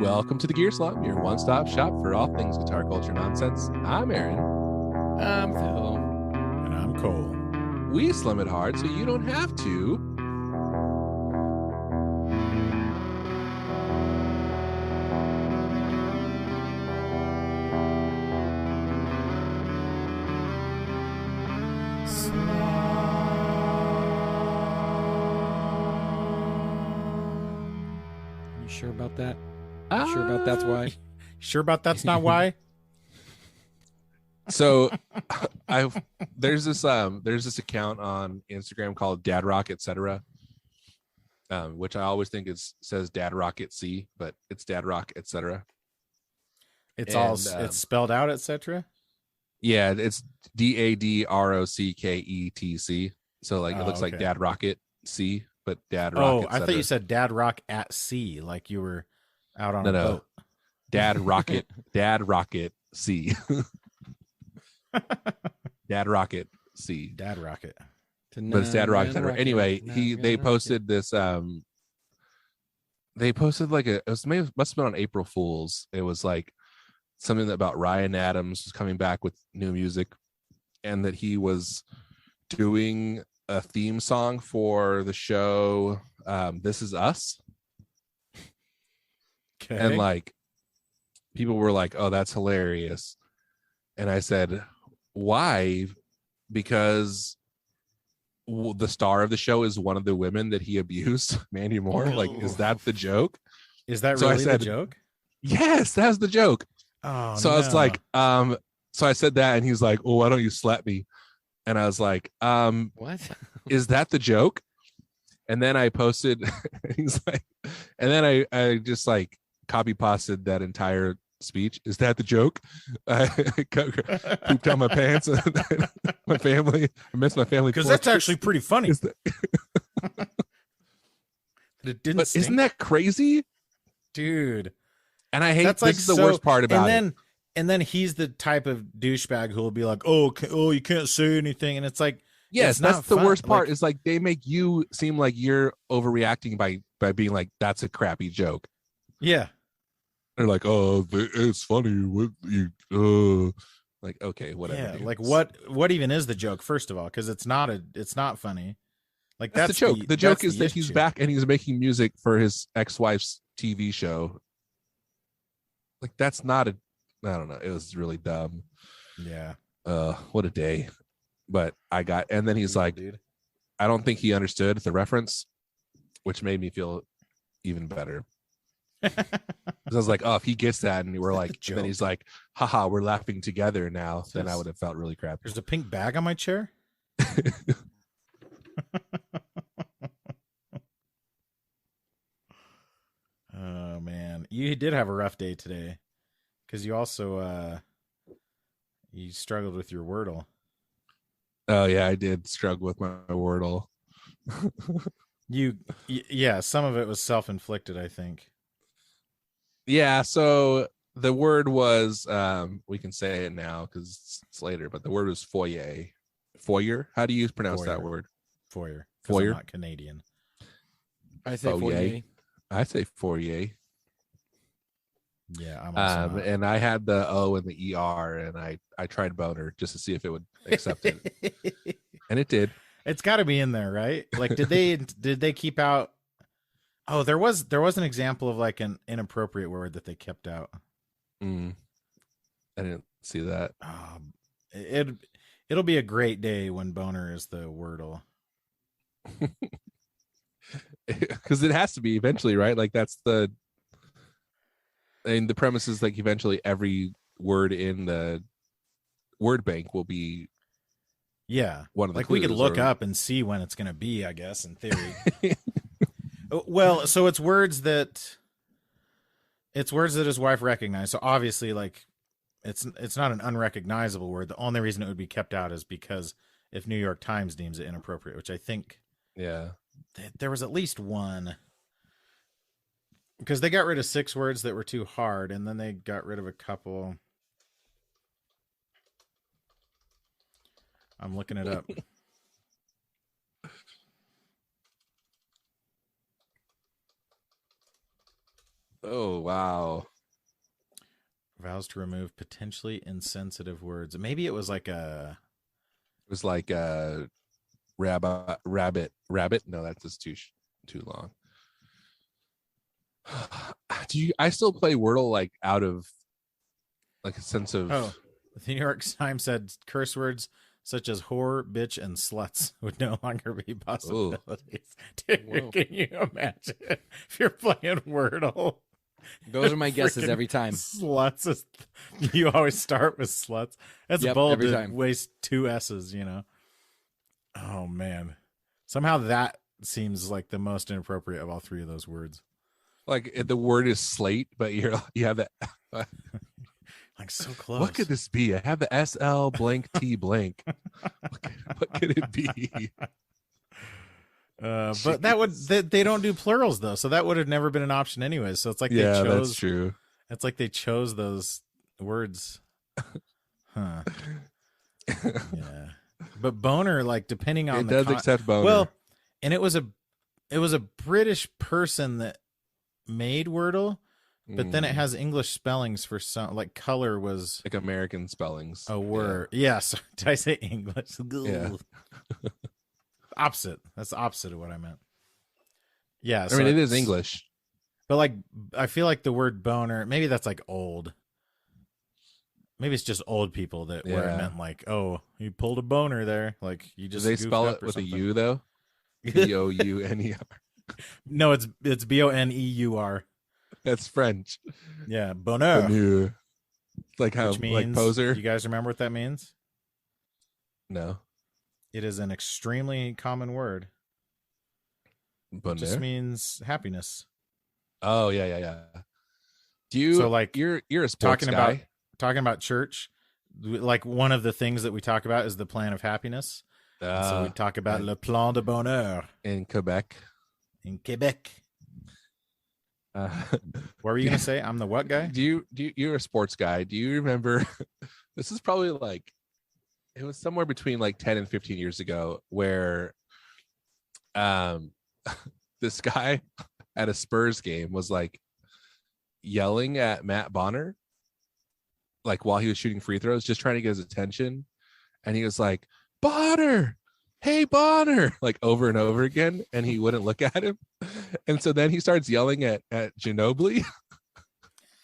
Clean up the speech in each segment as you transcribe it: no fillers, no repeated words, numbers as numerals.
Welcome to the Gear Slum, your one-stop shop for all things guitar culture nonsense. I'm Aaron. I'm Phil. And I'm Cole. We slum it hard so you don't have to. You sure about that? You sure about that's why? Sure about that's not why? So there's this account on Instagram called Dad Rock Etc. Which I always think says Dad Rock at C, but it's Dad Rock Etc. It's spelled out, etc. Yeah, it's DADROCKETC. So like it looks like Dad Rocket C, but Dad Rock. I thought you said Dad Rock at sea, like you were out on a boat. Dad Rocket, Dad Rocket C. Dad Rocket C. Dad Rocket. But it's Dad Rocket. Anyway, they posted this. They posted like must have been on April Fool's. It was like something about Ryan Adams was coming back with new music, and that he was doing a theme song for the show This Is Us. Okay. And like people were like, "Oh, that's hilarious," and I said, "Why?" Because the star of the show is one of the women that he abused, Mandy Moore. Like, is that the joke? Is that really the joke? Yes, that's the joke. Oh, so no. I was like, so I said that, and he's like, "Oh, why don't you slap me?" And I was like, what? Is that the joke? And then I posted, he's like, and then I just like copy pasted that entire speech. Is that the joke? I pooped out my pants. My family. I miss my family because that's actually pretty funny. But it didn't. Stink. Isn't that crazy, dude? And I hate. This is the worst part about it. And then he's the type of douchebag who will be like, "Oh, you can't say anything," and it's like, yes, that's the worst part. Is like they make you seem like you're overreacting by being like, "That's a crappy joke." Yeah. They're like, "Oh, it's funny." What you? Like, okay, whatever. Yeah, dude. like what even is the joke? First of all, because it's not funny. Like that's the joke. The joke is that he's back and he's making music for his ex-wife's TV show. Like that's not a. I don't know. It was really dumb. Yeah. What a day. But I got, and then he's like, dude. I don't think he understood the reference, which made me feel even better. Because I was like, oh, if he gets that, and we're like, and then he's like, haha, we're laughing together now, then I would have felt really crappy. There's a pink bag on my chair. Oh man, you did have a rough day today, because you also you struggled with your Wordle. Oh yeah, I did struggle with my Wordle. Yeah, some of it was self-inflicted, I think. Yeah, so the word was we can say it now because it's later, but the word was foyer. Foyer? How do you pronounce that word? Foyer. Foyer. I'm not Canadian. I say foyer. I say foyer. Yeah, I'm also not. And I had the O and the ER, and I tried boner just to see if it would accept it, and it did. It's got to be in there, right? Like, did they keep out? Oh, there was an example of like an inappropriate word that they kept out. I didn't see that. It'll be a great day when boner is the Wordle. Because it has to be eventually, right? Like that's the. And the premise is like eventually every word in the word bank will be. Yeah, one of the like we could look up and see when it's going to be. I guess in theory. Well, so it's words that his wife recognized. So obviously, like, it's not an unrecognizable word. The only reason it would be kept out is because if New York Times deems it inappropriate, which I think, yeah, there was at least one, because they got rid of 6 words that were too hard, and then they got rid of a couple. I'm looking it up. Oh wow. Vows to remove potentially insensitive words. Maybe it was like a. It was like rabbit. No, that's just too long. I still play Wordle like out of like a sense of. Oh, the New York Times said curse words such as whore, bitch, and sluts would no longer be possibilities. Dude, Whoa. can you imagine if you're playing Wordle? Those are my guesses Freaking every time. Sluts is, you always start with sluts. That's Yep, bold every to time. waste 2 S's, you know. Oh man. Somehow that seems like the most inappropriate of all 3 of those words. Like the word is slate, but you have that. Like so close. What could this be? I have the SL blank T blank. What could it be? But that would they don't do plurals though, so that would have never been an option anyways. So it's like Yeah, they chose. that's true. It's like they chose those words, huh? Yeah, but boner, like depending on It does accept boner. Well, and it was a British person that made Wordle, but then it has English spellings for some, like color was like American spellings. a word. Yeah, so, did I say English? Yeah. Opposite. That's the opposite of what I meant. Yeah, I mean it is English. But like, I feel like the word boner, maybe that's like old. Maybe it's just old people that where it meant like, oh, you pulled a boner there. Like you just. Do they spell it with something. a U though? Bouner. No, it's Boneur. That's French. Yeah, bonheur. Bonheur. Like how Which means, like poser. You guys remember what that means? No. It is an extremely common word. Bonheur? It just means happiness. Oh yeah. Do you? So like you're a sports guy. Talking about church. Like one of the things that we talk about is the plan of happiness. So we talk about le plan de bonheur in Quebec. In Quebec. What were you gonna say? I'm the what guy? You're a sports guy. Do you remember? This is probably like it was somewhere between like 10 and 15 years ago where this guy at a Spurs game was like yelling at Matt Bonner like while he was shooting free throws, just trying to get his attention. And he was like, Bonner, hey Bonner, like over and over again, and he wouldn't look at him. And so then he starts yelling at Ginobili.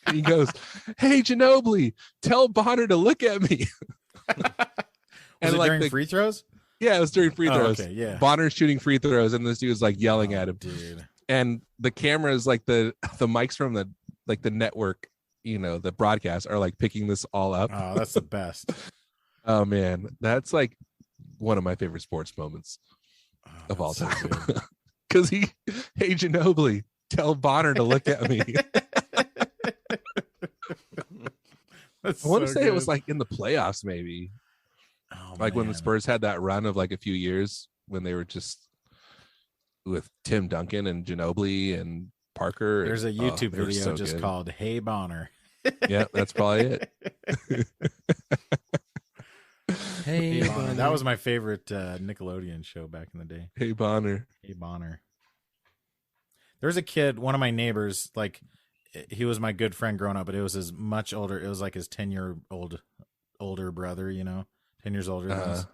And he goes, hey Ginobili, tell Bonner to look at me. Was it like during free throws? Yeah, it was during free throws. Okay, yeah. Bonner's shooting free throws, and this dude's like yelling at him. Dude. And the cameras, like the mics from the network, you know, the broadcast are like picking this all up. Oh, that's the best. Oh man, that's like one of my favorite sports moments of all time. Because hey Ginobili, tell Bonner to look at me. I want to say it was like in the playoffs, maybe. Oh, like when the man. Spurs had that run of like a few years when they were just with Tim Duncan and Ginobili and Parker. There's a YouTube they were video so just good. called Hey Bonner. Yeah, that's probably it. Hey, Bonner. That was my favorite Nickelodeon show back in the day. Hey Bonner. Hey Bonner. There's a kid, one of my neighbors, like he was my good friend growing up, but it was his much older. It was like his 10-year-old older brother, you know, 10 years older than us.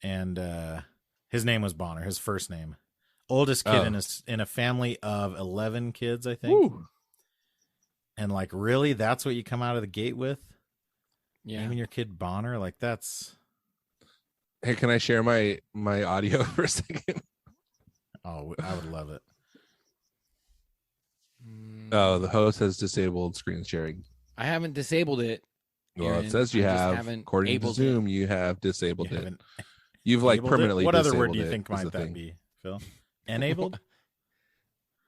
And his name was Bonner, his first name. Oldest kid in a family of 11 kids, I think. Woo. And like, really, that's what you come out of the gate with? Yeah. Naming your kid Bonner, like that's. Hey, can I share my audio for a second? Oh, I would love it. Oh, the host has disabled screen sharing. I haven't disabled it. Well, Aaron. it says you I just have. haven't According to abled Zoom, you have disabled You it. haven't You've like enabled it? permanently. What other word do you disabled think it, is might the that thing. be, Phil? Enabled?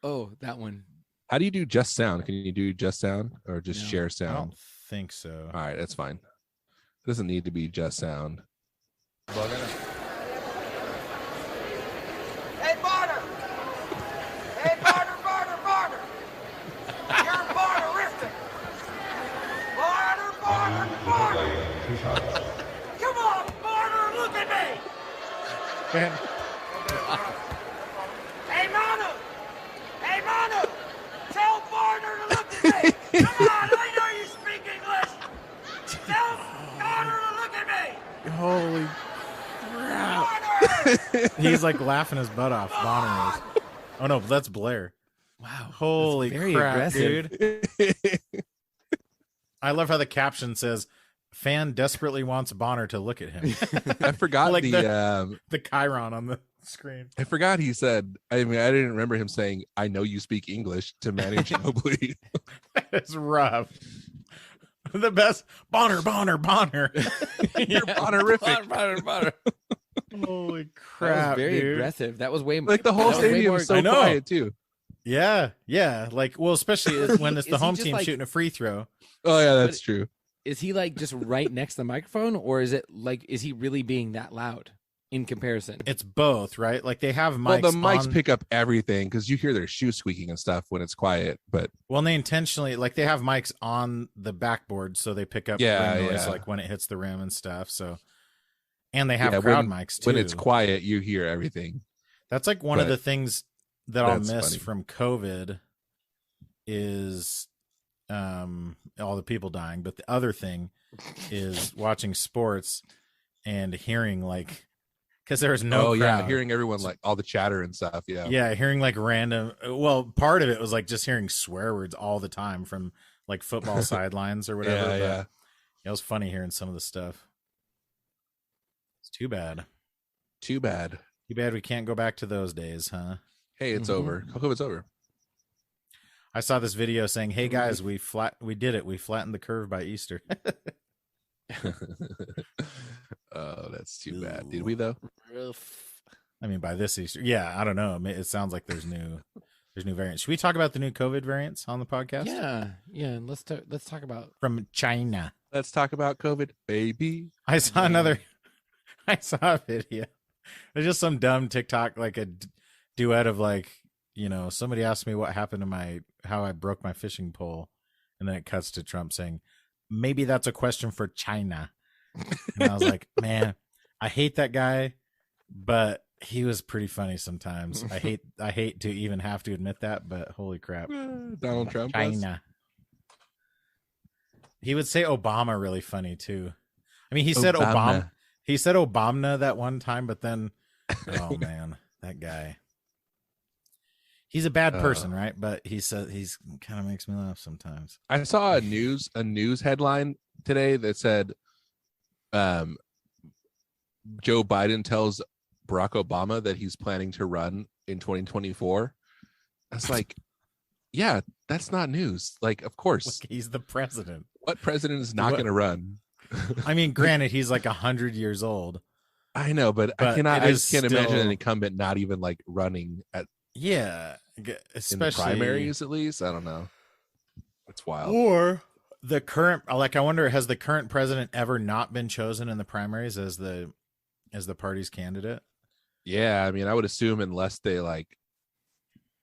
Oh, that one. How do you do just sound? Can you do just sound or just No, share I sound? don't think so. All right, that's fine. It doesn't need to be just sound. Hey, Barter! Hey, Barter, Barter, Barter! You're Barteristic! Barter, Barter, Barter! Come on, Barter, look at me! Hey, Manu! Hey, Manu! Tell Barter He's like laughing his butt off. Bonner is. Oh no, that's Blair. Wow. Holy That's very crap, aggressive. dude. I love how the caption says, "Fan desperately wants Bonner to look at him." I forgot Like the chyron on the screen. I forgot he said. I mean, I didn't remember him saying, "I know you speak English" to Manu Ginobili. It's rough. The best. Bonner. You're honorific. Bonner. Holy That crap, was very dude. aggressive. That was way Like the whole that was way stadium more- is so I know. quiet too. Yeah. Like, well, especially when it's the Is he home just team like- shooting a free throw. Oh yeah, that's true. Is he like just right next to the microphone, or is it like is he really being that loud in comparison? It's both, right? Like they have Well, mics. the mics on, pick up everything because you hear their shoes squeaking and stuff when it's quiet. But Well, and they intentionally like they have mics on the backboard, so they pick up Yeah, rim noise yeah. like when it hits the rim and stuff. So, and they have yeah, crowd mics too. when it's quiet, you hear everything. That's like one of But the things that I'll that's miss funny. from COVID is all the people dying. But the other thing is watching sports and hearing like because there was no yeah, crowd. hearing everyone like all the chatter and stuff. Yeah, Yeah, hearing like random. Well, part of it was like just hearing swear words all the time from like football sidelines or whatever. yeah, but yeah. It was funny hearing some of the stuff. It's too bad. Too bad. Too bad we can't go back to those days, huh? Hey, it's Mhm. over. COVID's over. I saw this video saying, "Hey guys, we did it. We flattened the curve by Easter." Oh, that's too bad. Did we though? I mean, by this Easter, yeah. I don't know. It sounds like there's new variants. Should we talk about the new COVID variants on the podcast? Yeah. Let's talk about. From China. Let's talk about COVID, baby. I saw I saw a video. There's just some dumb TikTok, like a duet of like, somebody asked me what happened to how I broke my fishing pole. And then it cuts to Trump saying, maybe that's a question for China. And I was like, man, I hate that guy, but he was pretty funny sometimes. I hate to even have to admit that, but holy crap. Donald Trump. was? China. He would say Obama really funny too. I mean, he said Obama. He said Obama that one time, but then, oh man, that guy. He's a bad person, right? But he's kind of makes me laugh sometimes. I saw a news headline today that said, Joe Biden tells Barack Obama that he's planning to run in 2024. I was like, yeah, that's not news. Like, of course, He's the president. what president is not going to run? I mean, granted, he's like 100 years old. I know, but But I it just is can't imagine still- an incumbent not even like running Yeah, in the especially primaries at least. I don't know. It's wild. Or the current, like, I wonder, has the current president ever not been chosen in the primaries as the party's candidate? Yeah, I mean, I would assume unless they like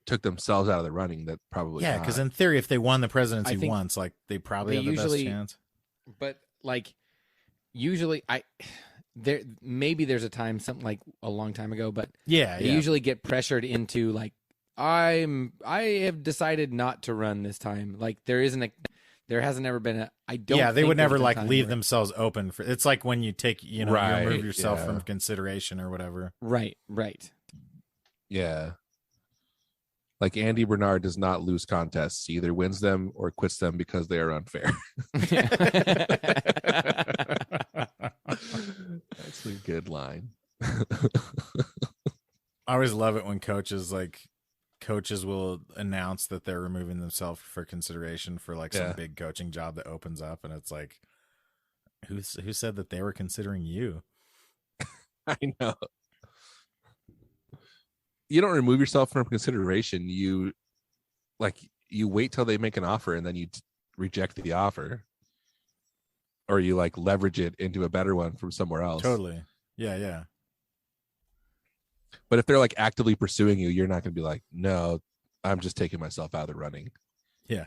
took themselves out of the running, that probably Yeah, because in theory, if they won the presidency I think once, like, they probably they have the usually- best chance. But like, usually maybe there's a time, something like a long time ago, but Yeah, they usually get pressured into like, I have decided not to run this time. Like there hasn't ever been I don't. Yeah, they think would there's never a like time leave where- themselves open for. It's like when you take, you Right, remove yourself yeah. from consideration or whatever. Right. Yeah. Like Andy Bernard does not lose contests. He either wins them or quits them because they are unfair. That's a good line. I always love it when coaches will announce that they're removing themselves for consideration for like some Yeah. big coaching job that opens up, and it's like, who said that they were considering you? I know. You don't remove yourself from consideration. You wait till they make an offer and then you reject the offer, or you like leverage it into a better one from somewhere else. Totally. Yeah. But if they're like actively pursuing you, you're not going to be like, no, I'm just taking myself out of the running. Yeah.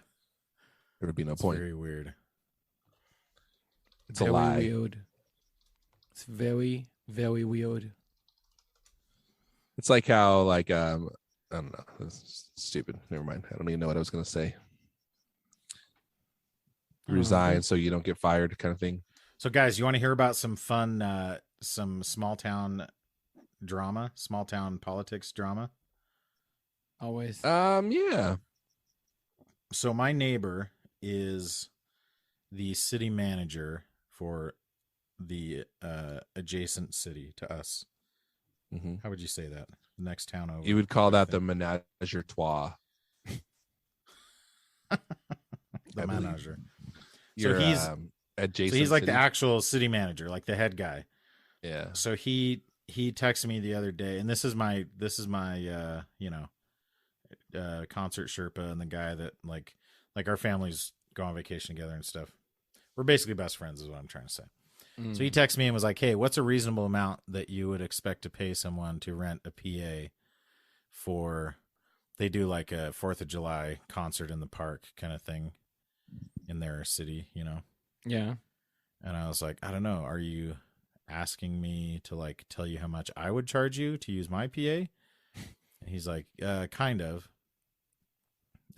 There would be no It's point. very weird. It's a Very lie. Weird. It's very, very weird. It's like how like I don't know. That's stupid. Never mind. I don't even know what I was going to say. Resign so you don't get fired, kind of thing. So, guys, you want to hear about some fun, some small town drama, small town politics drama? Always. Yeah. So my neighbor is the city manager for the adjacent city to us. Mm-hmm. How would you say that? The next town over. You would call that the menage a trois. the manager. You're, he's adjacent. So he's like the city. actual city manager, like the head guy. Yeah. So he texted me the other day, and this is my concert Sherpa and the guy that like our families go on vacation together and stuff. We're basically best friends is what I'm trying to say. So he texted me and was like, hey, what's a reasonable amount that you would expect to pay someone to rent a PA for, they do like a 4th of July concert in the park kind of thing in their city, you know? Yeah. And I was like, I don't know. Are you asking me to like tell you how much I would charge you to use my PA? And he's like, kind of.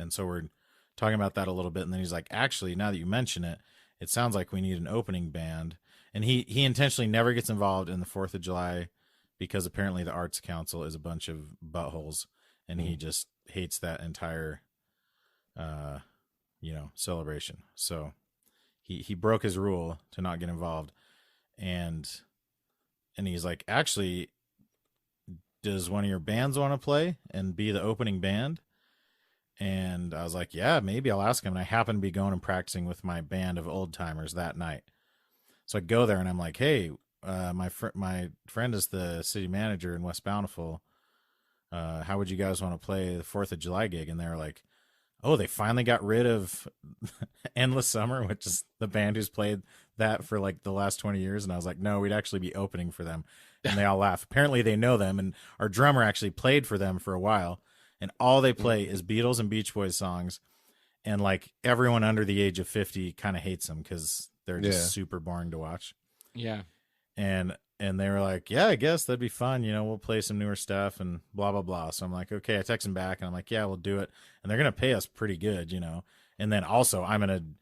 And so we're talking about that a little bit. And then he's like, actually, now that you mention it, it sounds like we need an opening band. And he intentionally never gets involved in the 4th of July because apparently the Arts Council is a bunch of buttholes and he just hates that entire, celebration. So he broke his rule to not get involved. And he's like, actually, does one of your bands want to play and be the opening band? And I was like, yeah, maybe I'll ask him. And I happen to be going and practicing with my band of old timers that night. So I go there and I'm like, hey, my friend is the city manager in West Bountiful. How would you guys want to play the 4th of July gig? And they're like, oh, they finally got rid of Endless Summer, which is the band who's played that for like the last 20 years. And I was like, no, we'd actually be opening for them. And they all laugh. Apparently they know them. And our drummer actually played for them for a while. And all they play is Beatles and Beach Boys songs. And like everyone under the age of 50 kind of hates them because they're just super boring to watch. Yeah. And they were like, yeah, I guess that'd be fun. You know, we'll play some newer stuff and blah, blah, blah. So I'm like, okay, I text him back and I'm like, yeah, we'll do it. And they're going to pay us pretty good, you know? And then also I'm going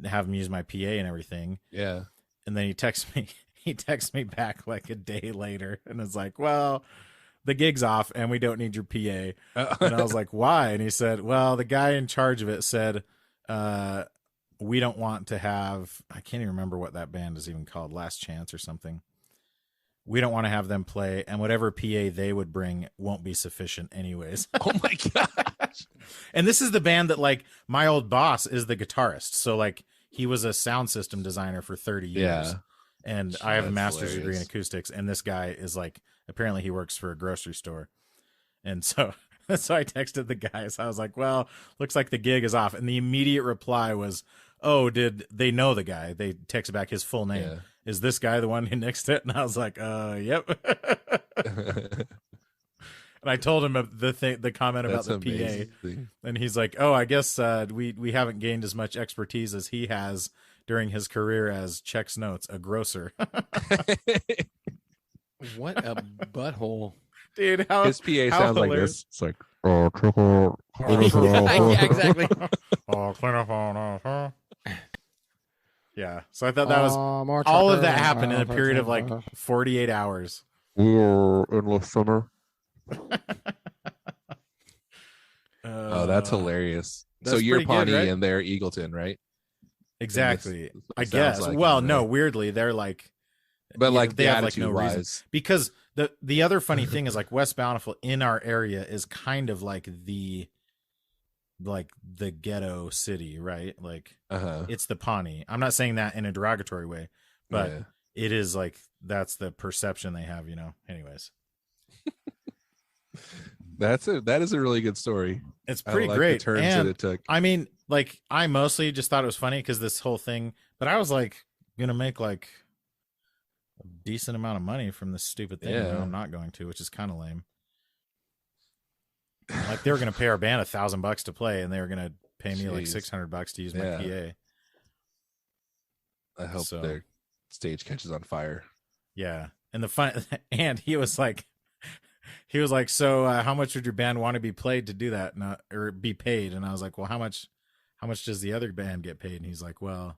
to have him use my PA and everything. Yeah. And then he texts me back like a day later and is like, well, the gig's off and we don't need your PA. And I was like, why? And he said, well, the guy in charge of it said, we don't want to have, I can't even remember what that band is even called, Last Chance or something. We don't want to have them play, and whatever PA they would bring won't be sufficient anyways. Oh my gosh. And this is the band that like my old boss is the guitarist. So like he was a sound system designer for 30 years. Yeah. And I have a That's master's degree in hilarious. acoustics, and this guy is like, apparently he works for a grocery store. And so I texted the guys. I was like, well, looks like the gig is off. And the immediate reply was, oh, did they know the guy? They texted back his full name. Yeah. Is this guy the one who nixed it? And I was like, yep. And I told him the comment about That's the amazing. PA. And he's like, oh, I guess we haven't gained as much expertise as he has during his career as checks notes, a grocer. What a butthole. Dude, how His PA how sounds like hilarious. this. It's like, Yeah, exactly. Oh, clean up on us, huh? Yeah. So I thought that was all of that happened in a period of like 48 hours. Endless Summer. Oh, that's hilarious. So that's you're pretty good, Pawnee right? and they're Eagleton, right? Exactly. I Sounds guess. like Well, it, no, right? weirdly, they're like, But yeah, like they the have, like, attitude no reason. wise, because the other funny thing is like West Bountiful in our area is kind of like the ghetto city, right? Like it's the Pawnee. I'm not saying that in a derogatory way, but yeah. it is like that's the perception they have, you know. Anyways, That is a really good story. it's I pretty like great. the turns And that it took. I mean, like I mostly just thought it was funny because this whole thing, but I was like gonna make like a decent amount of money from this stupid thing. Yeah. And I'm not going to, which is kind of lame. Like they were gonna pay our band $1,000 to play, and they were gonna pay me like Jeez. $600 to use my Yeah. PA. I hope So- their stage catches on fire. Yeah, and the fun, and he was like, so how much would your band want to be played to do that, or be paid? And I was like, well, how much does the other band get paid? And he's like, well,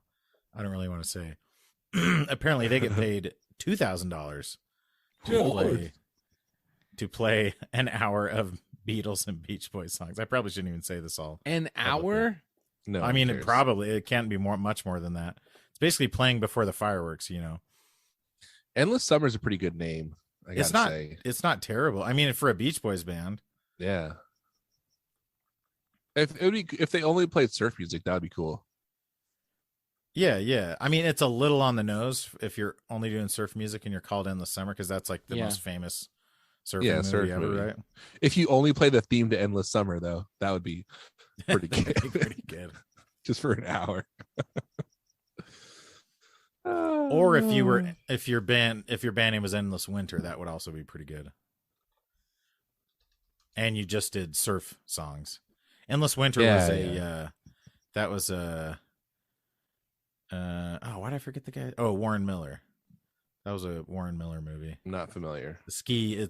I don't really want to say. Apparently, they get paid $2,000 to play to play an hour of Beatles and Beach Boys songs. I probably shouldn't even say this all. An hour? No, I mean, who cares? it can't be much more than that. It's basically playing before the fireworks, you know. Endless Summer's a pretty good name. I gotta say. It's not terrible. I mean, for a Beach Boys band. Yeah. If they only played surf music, that would be cool. Yeah. I mean, it's a little on the nose if you're only doing surf music and you're called Endless Summer, because that's like the most famous surfing movie ever, right? If you only play the theme to Endless Summer, though, that would be pretty good. Pretty good. Just for an hour. Or if your band name was Endless Winter, that would also be pretty good. And you just did surf songs. Endless Winter was why did I forget the guy? Oh, Warren Miller. That was a Warren Miller movie. Not familiar. The ski,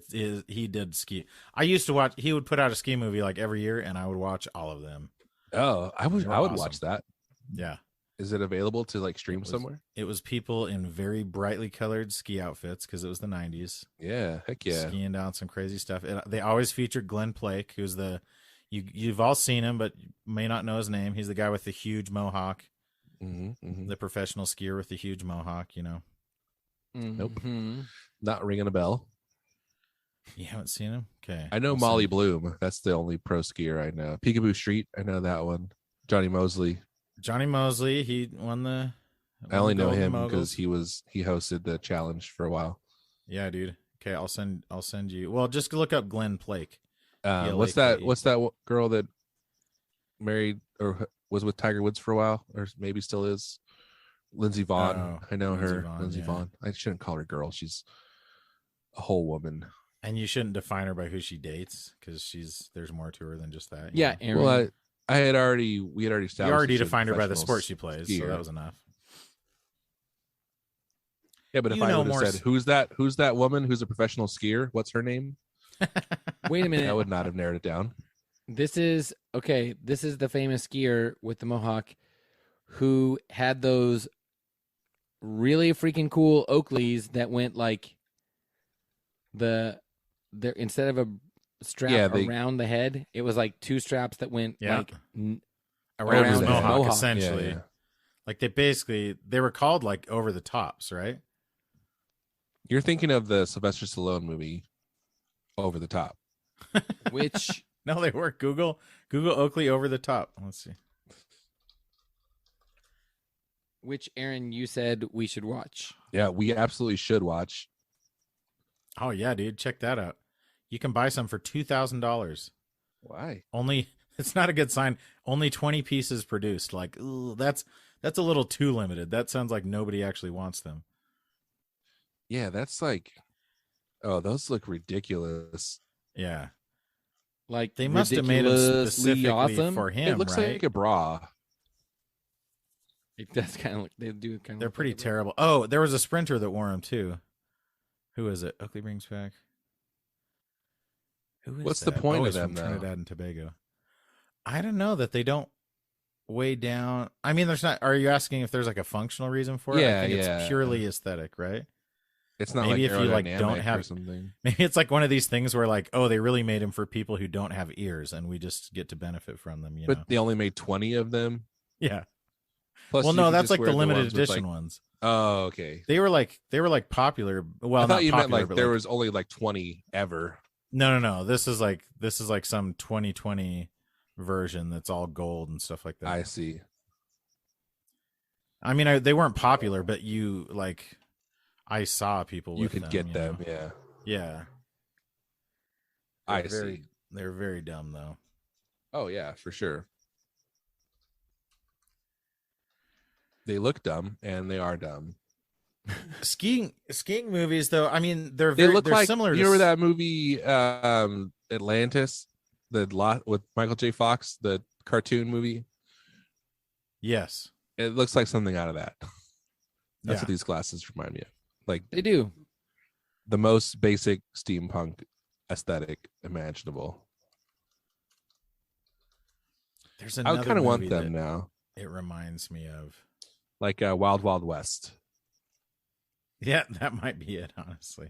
he did ski. I used to watch. He would put out a ski movie like every year, and I would watch all of them. Oh, I would awesome. watch that. Yeah. Is it available to like stream somewhere? It was people in very brightly colored ski outfits because it was the 90s. Yeah, heck yeah. Skiing down some crazy stuff. They always featured Glenn Plake, who's you've all seen him, but may not know his name. He's the guy with the huge mohawk. The professional skier with the huge mohawk, you know. Nope. Not ringing a bell. You haven't seen him? Okay. I know Molly Bloom. That's the only pro skier I know. Peekaboo Street. I know that one. Johnny Mosley. He won the. I only know him because he hosted the challenge for a while. Yeah, dude. Okay, I'll send you. Well, just look up Glenn Plake. What's that girl that married or was with Tiger Woods for a while, or maybe still is? Lindsey Vonn. Oh, I know her. Lindsey yeah. Vonn. I shouldn't call her girl. She's a whole woman. And you shouldn't define her by who she dates, because there's more to her than just that. Yeah, Aaron. Well, we had already established. You already defined her by the sport she plays, so that was enough. Yeah, but if I would have said, "Who's that woman who's a professional skier? What's her name?" Wait a minute. I would not have narrowed it down. This is the famous skier with the mohawk who had those really freaking cool Oakleys that went like instead of a strap around the head, it was like two straps that went like around his mohawk, mohawk. essentially. Yeah. Like they were called like over the tops, right? You're thinking of the Sylvester Stallone movie, Over the Top. Which no, they were Google Oakley Over the Top. Let's see. Which Aaron, you said we should watch. Yeah, we absolutely should watch. Oh yeah, dude, check that out. You can buy some for $2,000. Why? It's not a good sign. Only 20 pieces produced. Like, ooh, that's a little too limited. That sounds like nobody actually wants them. Yeah, that's like, oh, those look ridiculous. Yeah. Like they must have made them specifically awesome for him. It looks right? like a bra. It does kind of look. They do kind of. They're pretty terrible. Oh, there was a sprinter that wore them too. Who is it? Oakley brings back. Who is What's that? the point of He's them, from though? Trinidad and Tobago. I don't know that they don't weigh down. I mean, there's not. Are you asking if there's like a functional reason for it? I think it's purely aesthetic, right? It's not maybe like if you like don't aerodynamic have or something. Maybe it's like one of these things where like, oh, they really made them for people who don't have ears, and we just get to benefit from them. You know? But they only made 20 of them. Yeah. Plus, well, you no, could that's just like wear the limited ones with, edition like- ones. Oh, okay. They were like popular. Well, I thought not you popular, meant like but there was only like 20 ever. No. This is like some 2020 version that's all gold and stuff like that. I see. I mean, they weren't popular, but I saw people. You with could them, get you them. know? Yeah. Yeah. I see. They're very dumb though. Oh yeah, for sure. They look dumb and they are dumb. Skiing movies though. I mean, they're similar. You remember that movie Atlantis, the lot with Michael J. Fox, the cartoon movie? Yes. It looks like something out of that. That's Yeah. what these glasses remind me of. Like They do. the most basic steampunk aesthetic imaginable. There's I another would kind of want movie them that now. It reminds me of. Like Wild Wild West. Yeah, that might be it, honestly.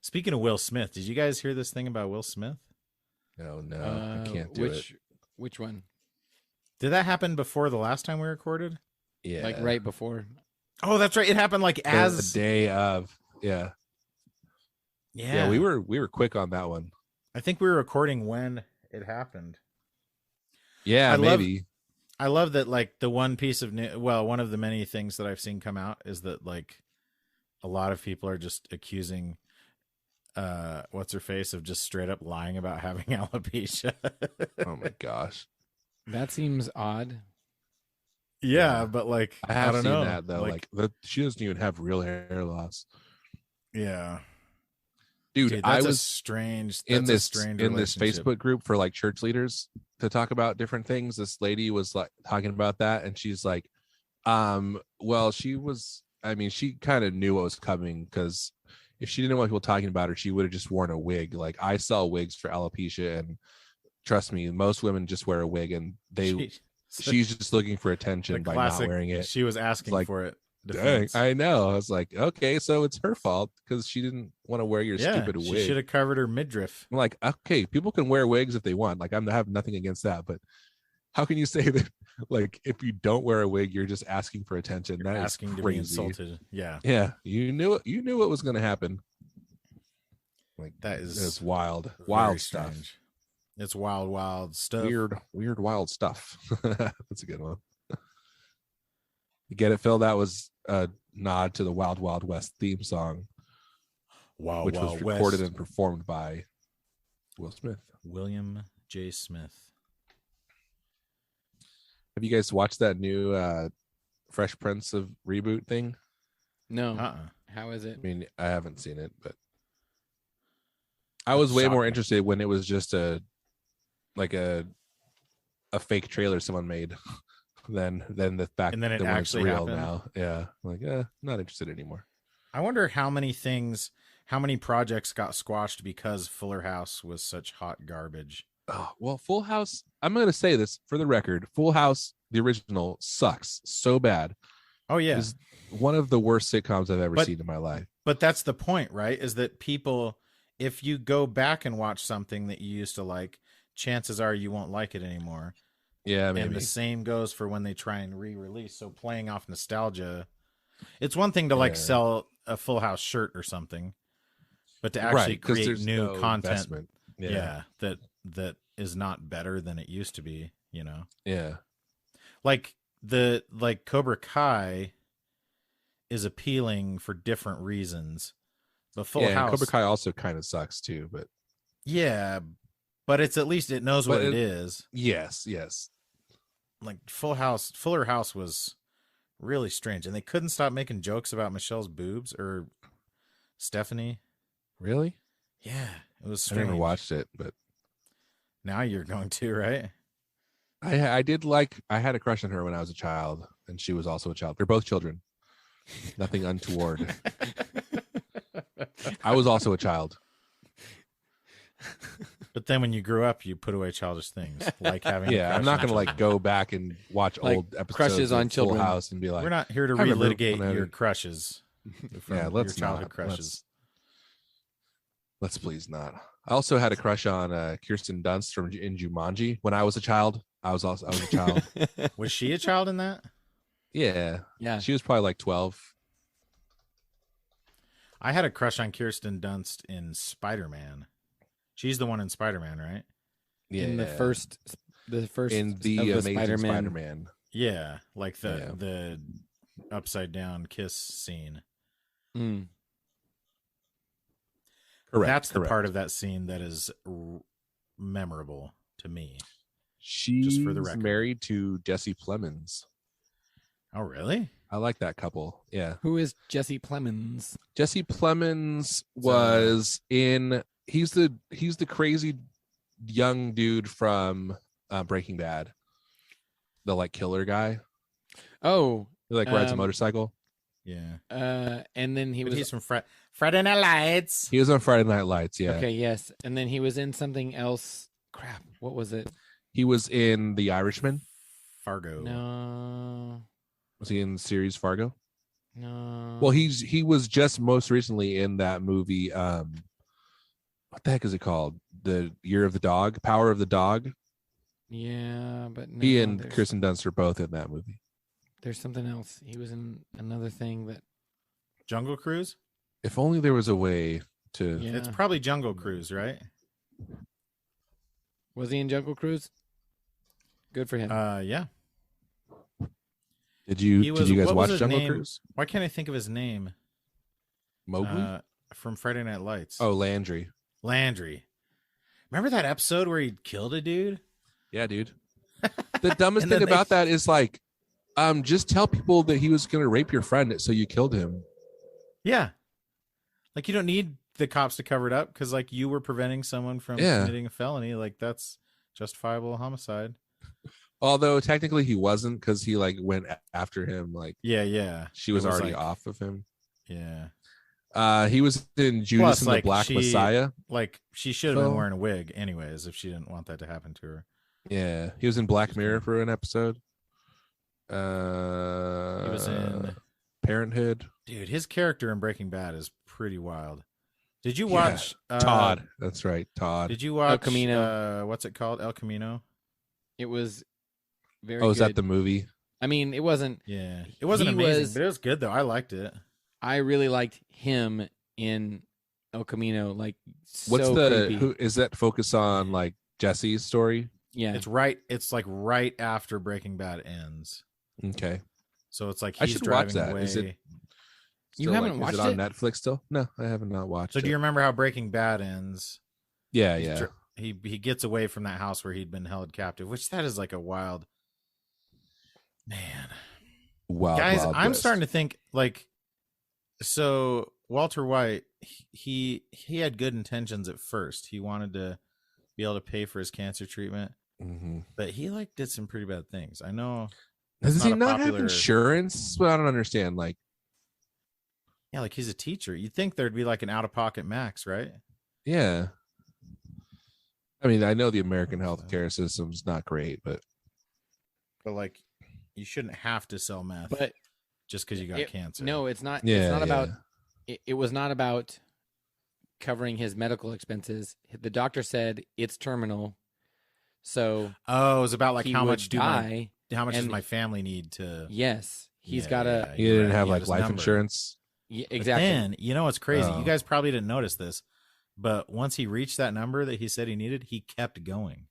Speaking of Will Smith, did you guys hear this thing about Will Smith? No, I can't do it. Which one? Did that happen before the last time we recorded? Yeah, Like right before? Oh, that's right. It happened like as the day of. Yeah. Yeah, we were quick on that one. I think we were recording when it happened. Yeah, maybe. I love that, like, the one piece of one of the many things that I've seen come out is that, like, a lot of people are just accusing what's her face of just straight up lying about having alopecia. Oh my gosh. That seems odd. Yeah, but like I have don't seen know. that though. Like she doesn't even have real hair loss. Yeah. Dude, That's I was strange in this relationship. Facebook group for like church leaders to talk about different things. This lady was like talking about that, and she's like, well, she kind of knew what was coming, because if she didn't want people talking about her, she would have just worn a wig. Like, I sell wigs for alopecia, and trust me, most women just wear a wig, and she's just looking for attention by not wearing it. She was asking like, for it. Dang, I know. I was like, okay, so it's her fault because she didn't want to wear your stupid wig. She should have covered her midriff. I'm like, okay, people can wear wigs if they want. Like, I have nothing against that, but how can you say that? Like, if you don't wear a wig, you're just asking for attention. That is asking crazy. To be insulted. Yeah, you knew it. You knew what was going to happen. Like, it's wild stuff. Strange. It's wild stuff. Weird, wild stuff. That's a good one. You get it, Phil? That was a nod to the Wild Wild West theme song, which was recorded and performed by Will Smith. William J. Smith. Have you guys watched that new Fresh Prince of reboot thing? No. How is it? I mean, I haven't seen it, but I was way more interested when it was just a fake trailer someone made than the fact and then it that actually it's real happened. now. Yeah, like, not interested anymore. I wonder how many projects got squashed because Fuller House was such hot garbage. Oh, well, Full House, I'm going to say this for the record. Full House, the original, sucks so bad. Oh, yeah. It's one of the worst sitcoms I've ever seen in my life. But that's the point, right? Is that people, if you go back and watch something that you used to like, chances are you won't like it anymore. Yeah, maybe. And the same goes for when they try and re-release. So playing off nostalgia, it's one thing to like sell a Full House shirt or something, but to actually create new content, that is not better than it used to be, you know? Yeah. Like Cobra Kai is appealing for different reasons, but Full House, Cobra Kai also kind of sucks too, but but it's at least it knows what it is. Yes. Like Fuller House was really strange, and they couldn't stop making jokes about Michelle's boobs or Stephanie. Really? Yeah, it was strange. I never watched it, but now you're going to, right? I did I had a crush on her when I was a child, and she was also a child. They're both children. Nothing untoward. I was also a child. But then when you grew up, you put away childish things, like having I'm not going to go back and watch old episodes crushes on of Full children. House and be like, we're not here to relitigate your crushes. Let's your childhood not. crushes. Let's please not. I also had a crush on Kirsten Dunst in Jumanji when I was a child. I was a child. Was she a child in that? Yeah. She was probably like 12. I had a crush on Kirsten Dunst in Spider-Man. She's the one in Spider-Man, right? Yeah. In the first in the Amazing Spider-Man. Yeah, like the upside down kiss scene. Mm. Correct. That's the part of that scene that is memorable to me. She's married to Jesse Plemons. Oh, really? I like that couple. Yeah. Who is Jesse Plemons? Jesse Plemons was in. He's the crazy young dude from Breaking Bad. The like killer guy. Oh, He like rides a motorcycle. Yeah. And then he's from Friday Night Lights. He was on Friday Night Lights. Yeah. Okay. Yes. And then he was in something else. Crap. What was it? He was in The Irishman. Fargo. No. Was he in the series Fargo? No. Well, he was just most recently in that movie. What the heck is it called? The Year of the Dog, Power of the Dog. Yeah, but no, He and there's, Kirsten Dunst are both in that movie. there's something else. He was in another thing that. Jungle Cruise? If only there was a way to. Yeah. It's probably Jungle Cruise, right? Was he in Jungle Cruise? Good for him. Yeah. Did He you was- guys what was watch his Jungle name? Cruise? Why can't I think of his name? Mowgli. From Friday Night Lights. Oh, Landry. Landry. Remember that episode where he killed a dude? Yeah, dude. The dumbest And thing then about that is like, just tell people that he was going to rape your friend, so you killed him. Yeah. Like, you don't need the cops to cover it up because, like, you were preventing someone from Yeah. committing a felony. Like, that's justifiable homicide. Although technically he wasn't, because he like went after him. Like Yeah. she was It was already like- off of him. Yeah. He was in Judas Plus, and the like, Black she- Messiah. Like, she should have been So- wearing a wig anyways if she didn't want that to happen to her. Yeah, he was in Black Mirror for an episode. He was in... Parenthood. Dude, his character in Breaking Bad is pretty wild. Did you Yeah. watch... Todd. That's right, Todd. Did you watch... Camino. What's it called? El Camino? it was very Oh, is good. that the movie? I mean, it wasn't. Yeah. It wasn't He amazing, was- but it was good, though. I liked it. I really liked him in El Camino. Like, What's so the creepy. who is that focus on? Like Jesse's story? Yeah. It's like right after Breaking Bad ends. Okay, So it's like I he's should watch driving that. away. Is it- You Still, haven't like, is watched it on Netflix still? No, I haven't not watched. So do you remember how Breaking Bad ends? Yeah, He's yeah. He gets away from that house where he'd been held captive, which that is like a wild man. Wild, Guys, Wild I'm West. starting to think like so Walter White, he had good intentions at first. He wanted to be able to pay for his cancer treatment, Mhm. but he like did some pretty bad things. I know. Does it's he not a not have popular- insurance? That's what I don't understand. Like, Yeah, like he's a teacher. You'd think there'd be like an out-of-pocket max, right? yeah. I mean, I know the American healthcare system's not great, but But like you shouldn't have to sell meth but just because you got cancer. no, it's not. yeah, It's not about. yeah. It was not about covering his medical expenses. The doctor said it's terminal, so Oh, it was about like he how would much die. how much does and- my family need to Yes, he's Yeah, got yeah, a He you're didn't right. have He had like his life number. insurance. exactly. But then, you know what's crazy? Oh. You guys probably didn't notice this, but once he reached that number that he said he needed, he kept going.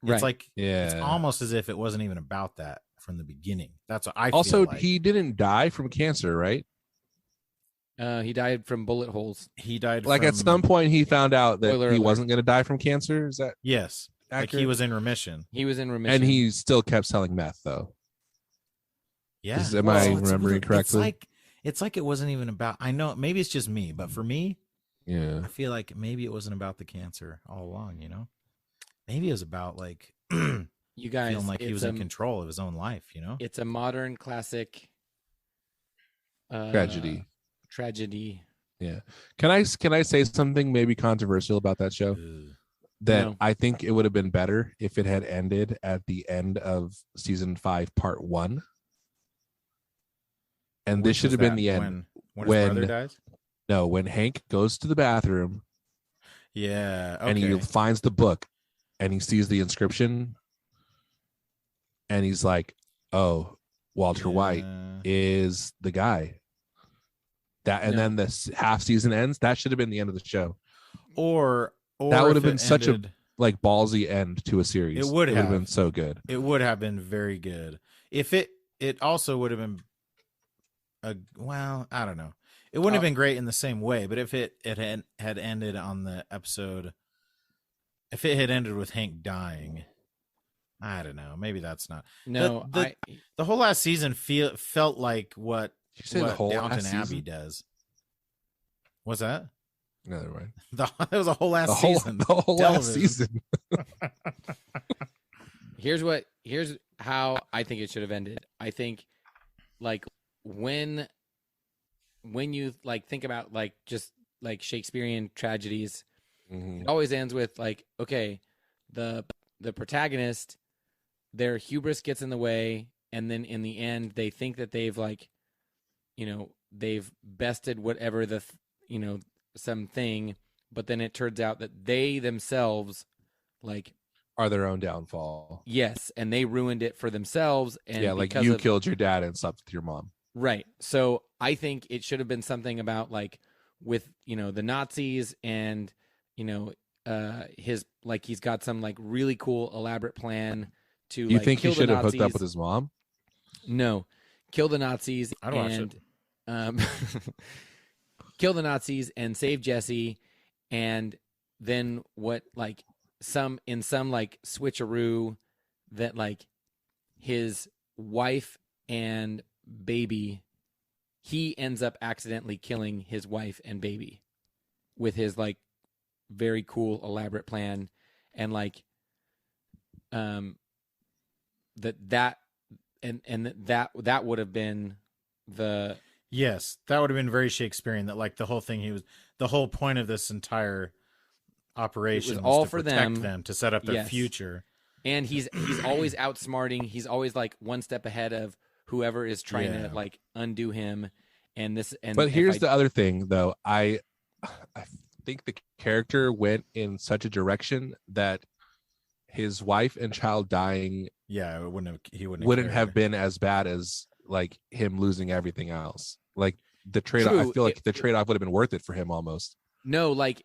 Right. It's like Yeah. it's almost as if it wasn't even about that from the beginning. That's what I Also, feel like. he didn't die from cancer, right? He died from bullet holes. He died Like from, at some point, he found out that Spoiler he alert. wasn't going to die from cancer. Is that Yes. Like he accurate? was in remission. He was in remission. And he still kept selling meth, though. Yeah. Am I it's- remembering correctly? It's like it wasn't even about I know maybe it's just me, but for me, Yeah. I feel like maybe it wasn't about the cancer all along, you know? Maybe it was about like you guys, feeling like he it's was in control of his own life, you know? It's a modern classic Tragedy. Tragedy. Yeah. Can I say something maybe controversial about that show? Ugh. That No. I think it would have been better if it had ended at the end of season 5, part 1. And this Which should is have been that? the end. When his When- brother dies? No, when Hank goes to the bathroom Yeah. Okay. and he finds the book and he sees the inscription and he's like, "Oh, Walter White Yeah. is the guy." That and No. then this half season ends. That should have been the end of the show. Or That would if have been it such a- ended- Like ballsy end to a series. It would have have. been so good. It would have been very good. If it also would have been well, I don't know. It wouldn't have been great in the same way, but if it had ended on the episode, if it had ended with Hank dying, I don't know. Maybe that's not No, the whole last season. Felt like what Did you say the what whole Downton last Abbey season? does. What's that? No, never mind. That was a whole last The whole, season. the whole last television. season. here's how I think it should have ended. I think like when you like think about like just like Shakespearean tragedies, Mhm. it always ends with like, okay, the protagonist, their hubris gets in the way, and then in the end they think that they've like, you know, they've bested whatever something, but then it turns out that they themselves like Are their own downfall. yes, and they ruined it for themselves. And Yeah, like you killed your dad and slept with your mom. Right. So I think it should have been something about like with the Nazis and his like he's got some like really cool elaborate plan to You like think kill he should the have hooked up Nazis. with his mom? No, kill the Nazis I'd watch and kill the Nazis and save Jesse, and then what like some like switcheroo that like his wife and baby, he ends up accidentally killing his wife and baby with his like very cool elaborate plan, and like that would have been the Yes, that would have been very Shakespearean. That like the whole point of this entire operation was all to for protect them, to set up their Yes. future. and he's always outsmarting. He's always like one step ahead of whoever is trying Yeah. to like undo him. But here's the other thing, though. I think the character went in such a direction that his wife and child dying Yeah, he wouldn't wouldn't cared. have been as bad as like him losing everything else. Like the trade-off, I True. feel like the trade-off would have been worth it for him almost. No, like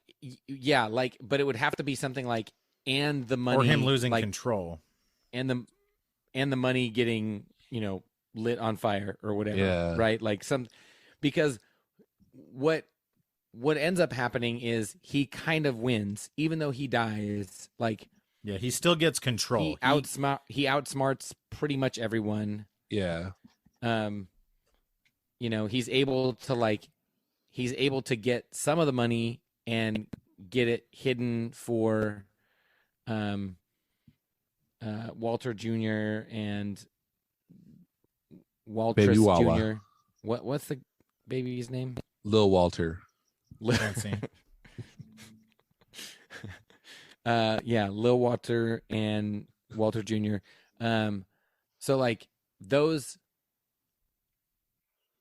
yeah, like but it would have to be something like and the money or him losing like, control. and the money getting lit on fire or whatever. Yeah. Right? Like because what ends up happening is he kind of wins, even though he dies. Like Yeah, he still gets control. he outsmarts pretty much everyone. Yeah. He's able to get some of the money and get it hidden for Walter Jr. and Waltrus Baby Wawa. Jr. What's the baby's name? Lil Walter. Fancy. Lil Walter and Walter Jr. So like those,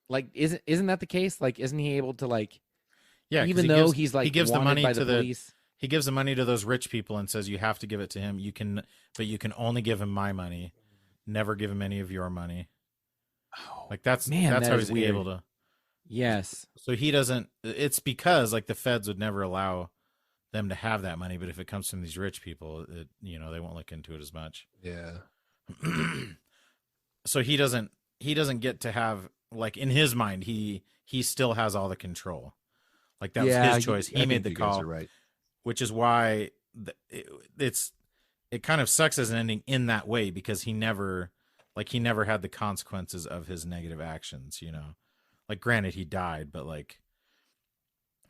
like isn't that the case? Like, isn't he able to like, Yeah, 'cause even he though gives- he's like he gives the wanted money by to the police? He gives the money to those rich people and says you have to give it to him. But you can only give him my money. Never give him any of your money. Like that's that how is he's weird. able to. Yes. So he doesn't. It's because like the feds would never allow them to have that money, but if it comes from these rich people, they won't look into it as much. Yeah. So he doesn't get to have, like, in his mind he still has all the control. Like that was his choice. He made the call, right. which is why it kind of sucks as an ending in that way, because he never had the consequences of his negative actions. Like granted he died, but like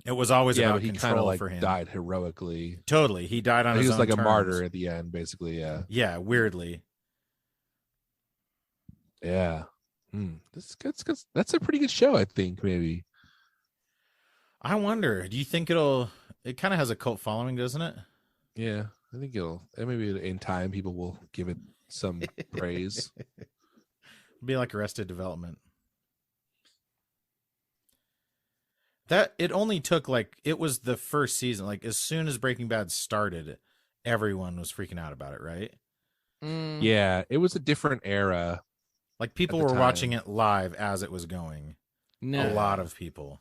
it was always Yeah, about but he kind of control like for him. died heroically. Totally, he died on He his was own like a terms. martyr at the end, basically. Yeah. Yeah, weirdly. Yeah. That's a pretty good show, I think. Maybe. I wonder, do you think it kind of has a cult following, doesn't it? Yeah, I think maybe in time people will give it some praise. Be like Arrested Development. That it only took it was the first season. Like as soon as Breaking Bad started, everyone was freaking out about it, right? Yeah, it was a different era. Like people At the were watching time. it live as it was going. No. A lot of people.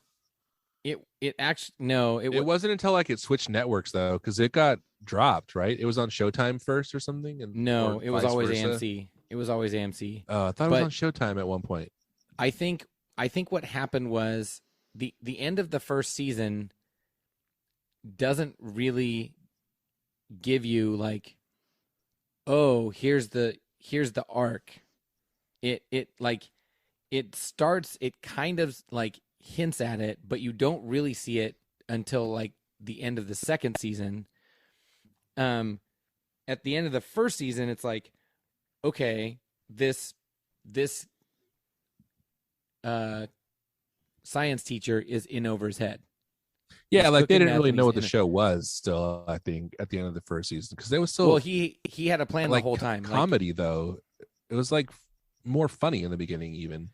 It actually no. It wasn't until like it switched networks though, because it got dropped, right? It was on Showtime first or something. No, or it was vice always versa. AMC. It was always AMC. I thought it But- was on Showtime at one point. I think what happened was the end of the first season doesn't really give you like, oh, here's the arc. It starts, it kind of like hints at it, but you don't really see it until like the end of the second season. At the end of the first season, it's like, okay, this science teacher is in over his head. Yeah, He's like they cooking didn't meth really and know he's what the in it. show was still, I think, at the end of the first season, because they was still Well, he had a plan like the whole time. Like, comedy though. It was like more funny in the beginning even.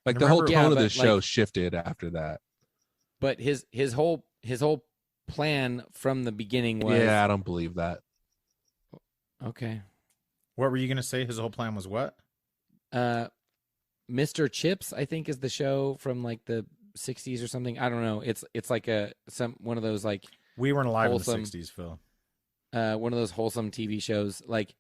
Like the whole Remember- tone Yeah, of the but, show like- shifted after that. But his whole plan from the beginning was Yeah, I don't believe that. okay. What were you gonna say? His whole plan was what? Mr. Chips, I think, is the show from like the 60s or something. I don't know. It's like one of those like We weren't alive Wholesome. in the '60s, Phil. one of those wholesome TV shows like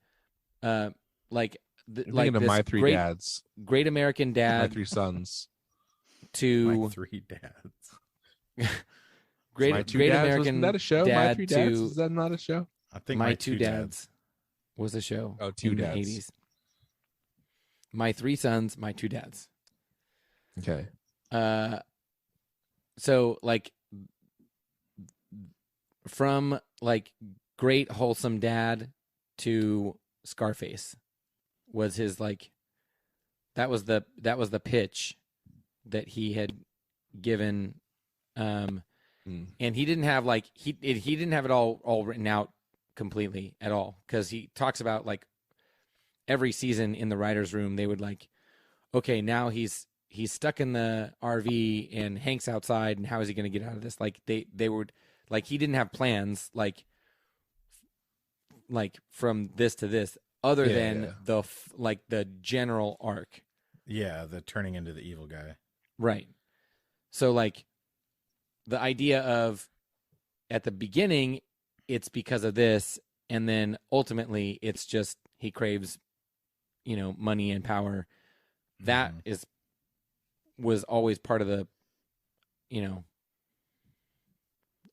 You're like thinking of this My Three great, Dads, Great American My Dad Three Sons. to My three dads. Great My Two Great Dads, American wasn't that a show? My Dad Three Dads, to is that not a show? I think My Two Dads was a show. Oh, Two in Dads. The 80s. My Three Sons, My Two Dads. Okay. So like from like Great Wholesome Dad to Scarface was his like that was the pitch that he had given and he didn't have like he didn't have it all written out completely at all, because he talks about like every season in the writer's room they would like, okay, now he's stuck in the RV and Hank's outside, and how is he going to get out of this? Like they would like, he didn't have plans like from this to this other than the general arc. Yeah, the turning into the evil guy. Right. So like the idea of at the beginning it's because of this, and then ultimately it's just he craves, money and power. That was always part of the,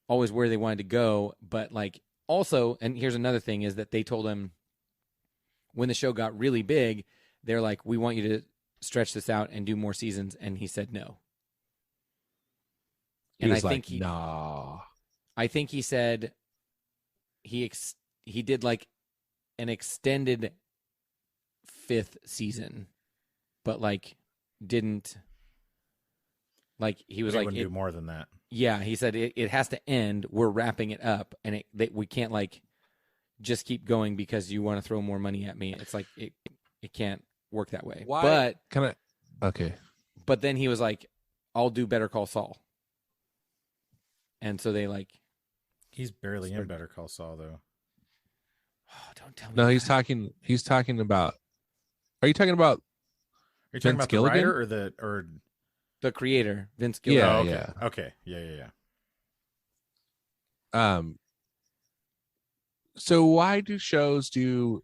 always where they wanted to go. But like also, and here's another thing, is that they told him when the show got really big, they're like, we want you to stretch this out and do more seasons. And he said no. He And was I think nah. I think he said he did like an extended 5th season, but like didn't like, he was They like, wouldn't do more than that. yeah, he said it has to end. We're wrapping it up, and we can't like just keep going because you want to throw more money at me. It's like it can't work that way. Why? But Kind of. Okay. but then he was like, I'll do Better Call Saul. And so they like, He's barely in Better Call Saul, though. oh, don't tell me. No, that. he's talking about. Are you talking about? Are you talking Vince about Gilligan? the writer or The creator, Vince Gilligan. Yeah, Oh, okay. yeah. Okay. Yeah. So why do shows do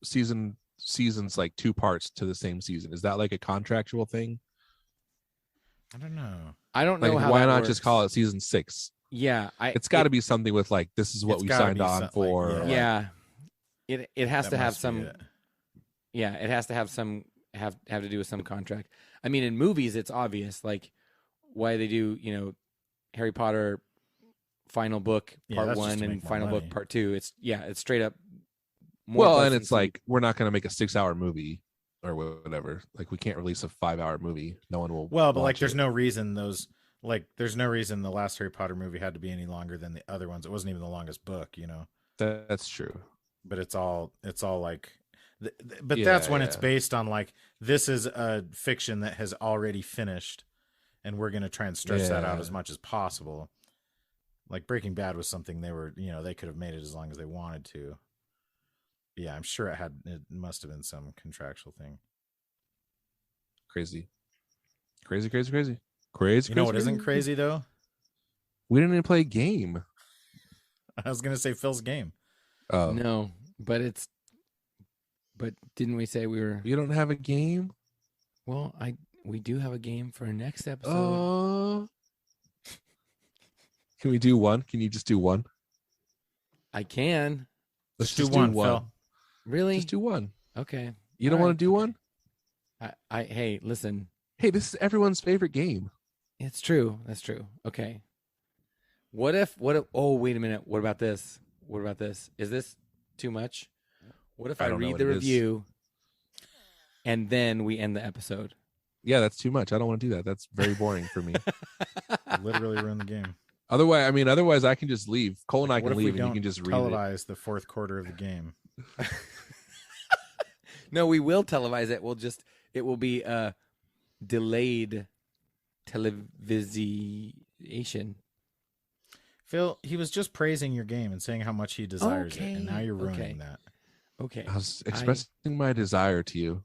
seasons like 2 parts to the same season? Is that like a contractual thing? I don't know. I don't know Like, how why that not works. just call it season 6? Yeah, It's got to be something with like, this is what It's we gotta signed be on like, for. yeah. or, like- Yeah, it has That to have must be some. it. Yeah, it has to have some have to do with some contract. I mean, in movies, it's obvious, like why they do, Harry Potter final book Yeah, part that's just 1 to and make more final money. book part 2. It's straight up. More Well, butts and in it's seats. like, we're not going to make a 6-hour movie or whatever. Like, we can't release a 5-hour movie. No one will. Well, but like, watch there's it. no reason there's no reason the last Harry Potter movie had to be any longer than the other ones. It wasn't even the longest book, That's true. But it's all like, but that's when it's yeah. based on like, this is a fiction that has already finished, and we're gonna try and stretch that out Yeah. as much as possible. Like Breaking Bad was something they were, they could have made it as long as they wanted to. Yeah, I'm sure it must have been some contractual thing. Crazy. Crazy. You know what isn't crazy though? We didn't even play a game. I was gonna say Phil's game. Oh, No, but didn't we say we were? you don't have a game? Well, we do have a game for our next episode. Oh. Can we do one? Can you just do one? I can. Let's Just just do one, Phil. Really? Just do one. Okay. You don't All want to do one? Hey, listen. Hey, this is everyone's favorite game. It's true. That's true. Okay. What if? Oh, wait a minute. What about this? Is this too much? What if I don't know read what the it is. review and then we end the episode? Yeah, that's too much. I don't want to do that. That's very boring for me. Literally ruined the game. Otherwise, I can just leave. Cole and I What can if we leave, and you don't can just read it. televise the fourth quarter of the game? No, we will televise it. It will be delayed television. Phil, he was just praising your game and saying how much he desires it, and now you're Okay. ruining that. Okay. I was expressing my desire to you.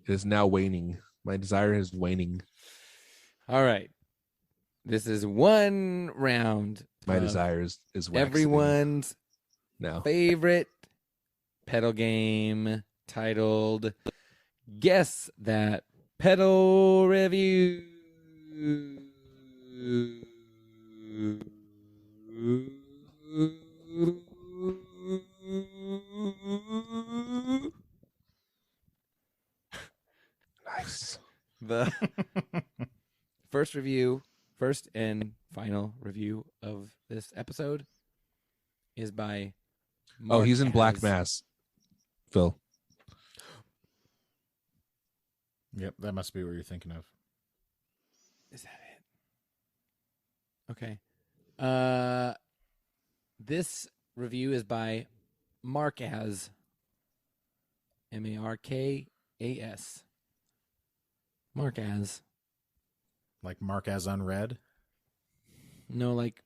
It is now waning. My desire is waning. All right. This is one round. My of desire is waxing everyone's now. favorite pedal game titled Guess That Pedal Review. Nice. The first and final review of this episode is by Oh, he's in Mark Black Has- Mass. Phil. Yep, that must be what you're thinking of. Is that it? Okay. This review is by Markaz. Markas. Markaz. Like Mark as unread. No, like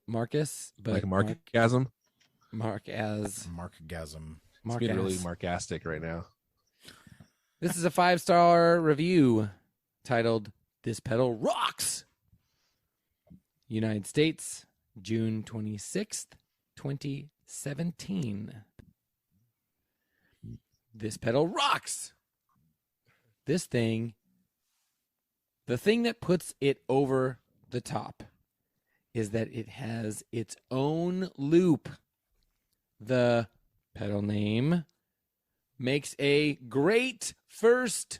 Marcus, but Like a markgasm. Markaz. Markgasm. It's being really Markaz. markastic right now. This is a 5-star review titled This Pedal Rocks. United States, June 26th, 2017. This pedal rocks. This thing, the thing that puts it over the top is that it has its own loop. The pedal name makes a great first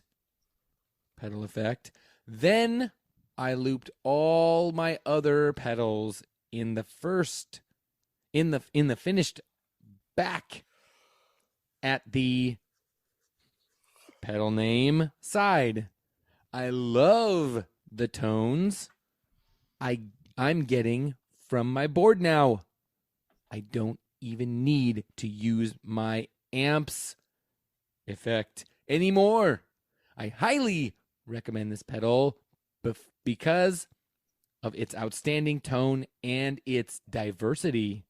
pedal effect. Then I looped all my other pedals in the finished back at the pedal name side. I love the tones I'm getting from my board now. I don't even need to use my amps effect anymore. I highly recommend this pedal because of its outstanding tone and its diversity.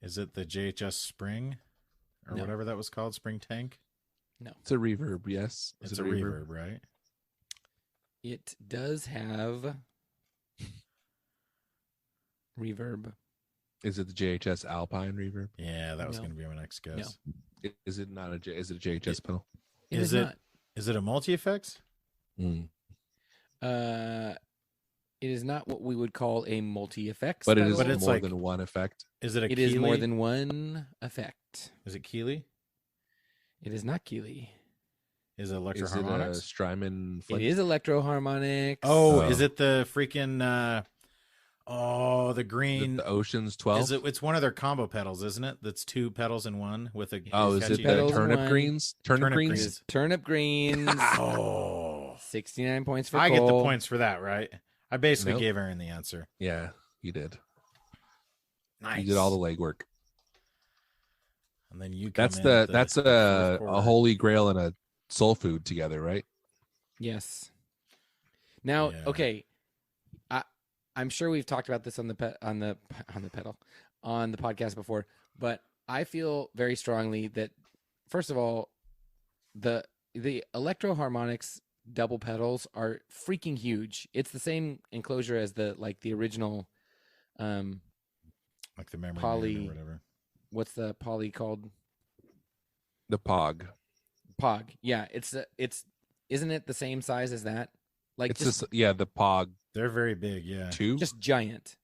Is it the JHS Spring? Or No. whatever that was called? Spring Tank? It's a reverb, yes. It's Is a it reverb, right? It does have reverb. Is it the JHS Alpine reverb? Yeah, that was No. going to be my next guess. Is it not a is it a JHS pedal? Is it a multi-effects? Mm. not. It is not what we would call a multi-effects. But it is But it's more like- than one effect. Is it a It Keeley? is more than one effect. Is it Keeley? It is not Keeley. Is it Is it a Electroharmonics? Strymon It Flint? is Electroharmonics. Oh, Oh. is it the freaking the green the Oceans 12? it's one of their combo pedals, isn't it? That's two pedals in one with a Oh, is sketchy- it the pedals, turnip one. greens? Turnip Turnip greens? It greens. is Turnip Greens. Oh. 69 points for I Cole. get the points for that, right? I basically Nope. gave Aaron the answer. Yeah, you did. Nice. You did all the legwork. And then you come That's in the at that's fourth a quarter. holy grail and a soul food together, right? Yes. Now, Yeah. okay, I'm sure we've talked about this on the podcast before, but I feel very strongly that first of all, the Electroharmonics double pedals are freaking huge. It's the same enclosure as the original. Like the memory Poly- Man or whatever. What's the poly called? The Pog. Pog. Yeah, it's isn't it the same size as that? Like It's just, just the Pog They're very big, yeah. 2. just giant.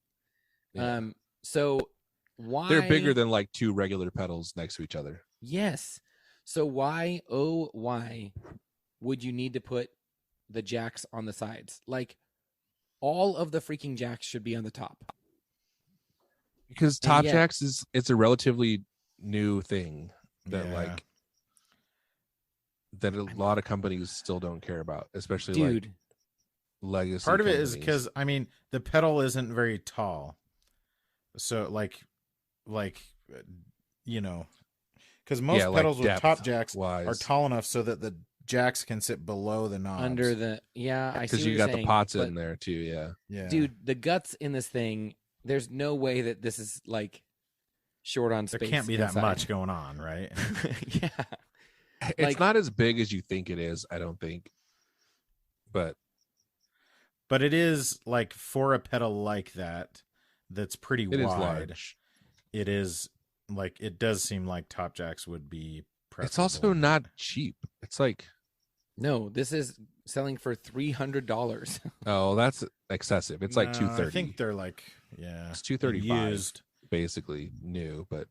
Yeah. So why They're bigger than like two regular pedals next to each other. Yes. So why, oh, why would you need to put the jacks on the sides? Like, all of the freaking jacks should be on the top. Because And top yet- jacks it's a relatively new thing that Yeah. that a lot of companies still don't care about, especially Dude, like legacy. Part of it is companies. because the pedal isn't very tall, so because Because most Yeah, like pedals with depth top jacks wise. are tall enough so that the jacks can sit below the knobs. Under the I see Because what you you're got saying, the pots but, in there too. Yeah. yeah, dude. The guts in this thing. There's no way that this is like short on there space. can't be that inside. much going on, right? Yeah, It's Like- not as big as you think it is, I don't think. But But it is like for a pedal like that, that's pretty it is wide. large. It is like it does seem like top jacks would be. It's also preferable. not cheap. It's like, no. This is selling for $300. oh, that's excessive. It's like No, $230. I think they're like It's $235. used. Basically new, but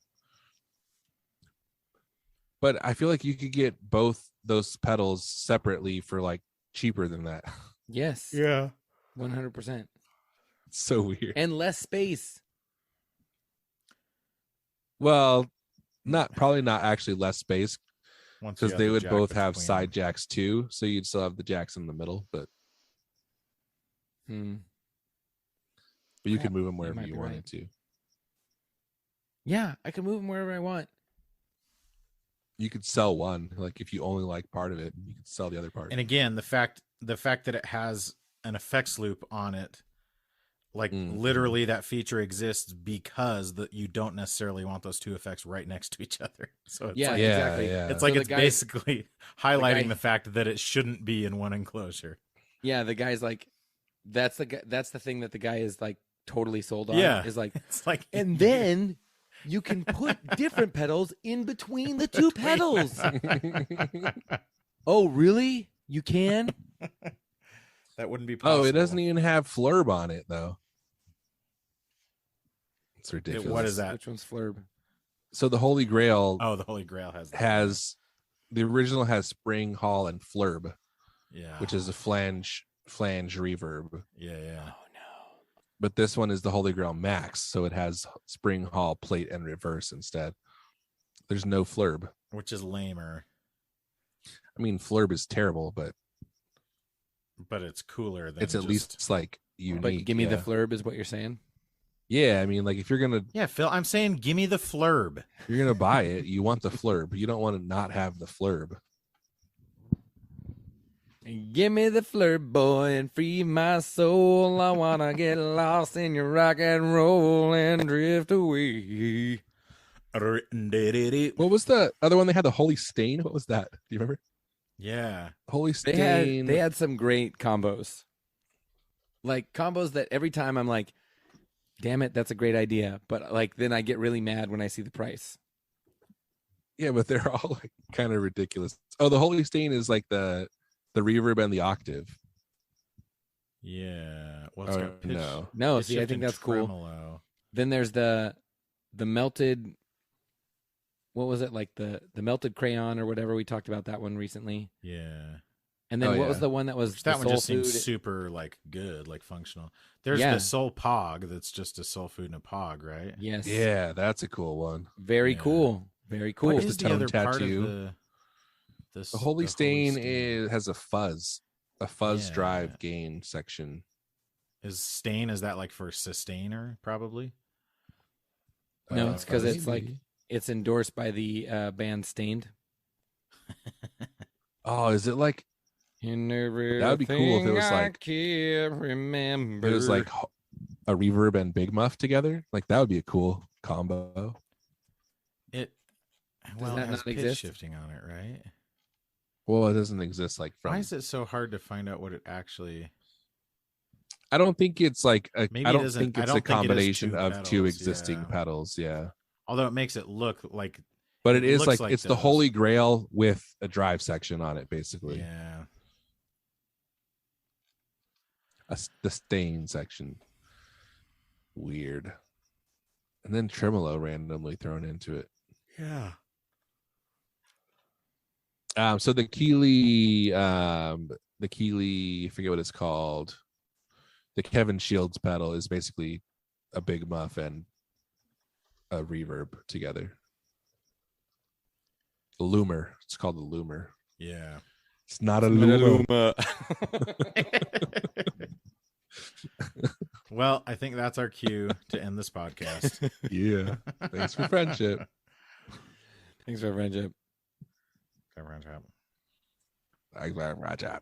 I feel like you could get both those pedals separately for like cheaper than that. Yes, Yeah. 100%, It's so weird. and less space. Well, probably not actually less space, Once you because have they the would jack both have between side them. jacks too, so you'd still have the jacks in the middle, but you Crap, could move them you wherever might you be wanted right. to. Yeah, I can move them wherever I want. You could sell one, like if you only like part of it, you could sell the other part. And again, the fact that it has an effects loop on it, like Mhm. literally that feature exists because you don't necessarily want those two effects right next to each other. So it's Yeah, like, exactly. Yeah. it's like So the it's guy- basically highlighting guy- the fact that it shouldn't be in one enclosure. Yeah, the guy's like, that's the thing that the guy is like totally sold on. Yeah. Is like, It's like and then you can put different pedals in between the two pedals. Oh, really? You can? that wouldn't be possible. Oh, it doesn't even have flurb on it though. It's ridiculous. What is that? Which one's Flurb? So the Holy Grail Oh, the Holy Grail has that. the original has spring, hall, and flurb, Yeah. which is a flange reverb. yeah. Oh no. But this one is the Holy Grail Max, so it has spring, hall, plate, and reverse instead. There's no flurb. Which is lamer, I mean, flurb is terrible, but but it's cooler than it's at least it's like unique. But give me the yeah. Flurb is what you're saying? Yeah, I mean, like if you're gonna Yeah, Phil, I'm saying give me the flurb. buy it, you want the flurb. You don't want to not have the flurb. Give me the Flurb, boy, and free my soul. I wanna get lost in your rock and roll and drift away. What was the other one they had? The Holy Stain. What was that? Do you remember? Yeah. Holy They Stain. had some great combos. Like combos that every time I'm like, damn it, that's a great idea. But like then I get really mad when I see the price. Yeah, but they're all like kind of ridiculous. Oh, the Holy Stain is like the reverb and the octave. Yeah. Well, it's Oh, got pitch, no. No, pitch see, I shift think and that's cool. tremolo. Then there's the melted, what was it, like the melted crayon or whatever, we talked about that one recently. Yeah. And then Oh, what yeah. was the one that was Which that the one soul just seems food? super like good, like functional. There's Yeah. the soul pog that's just a soul food and a pog, right? Yes. Yeah, that's a cool one. Very Yeah. cool. Very cool. What the is the tone other part of tattoo. the The Holy Stain has a fuzz Yeah. drive gain section. Is stain, is that like for sustainer probably? No, it's 'cause it's like- maybe. It's endorsed by the band Stained. Oh, is it like That would be cool if it was like- I can't remember. it was like a reverb and big muff together? Like that would be a cool combo. It Does well, that it has not pitch exist? shifting on it, right? Well, it doesn't exist like Why from. is it so hard to find out what it actually? I don't think it's like a. Maybe I it don't isn't- think I it's don't a think it is combination two of two pedals, existing yeah. pedals. Yeah, Although it makes it look like but It it is looks like like it's the those. Holy Grail with a drive section on it, basically. yeah. The Stain section. Weird. And then tremolo randomly thrown into it. Yeah. So the Keeley, I forget what it's called. The Kevin Shields pedal is basically a big muff and a reverb together. The Loomer. It's called the Loomer. Yeah. It's not a Loomer. Well, I think that's our cue to end this podcast. Yeah. Thanks for friendship. Thanks for friendship. Okay, round trap. Thanks, Rajab.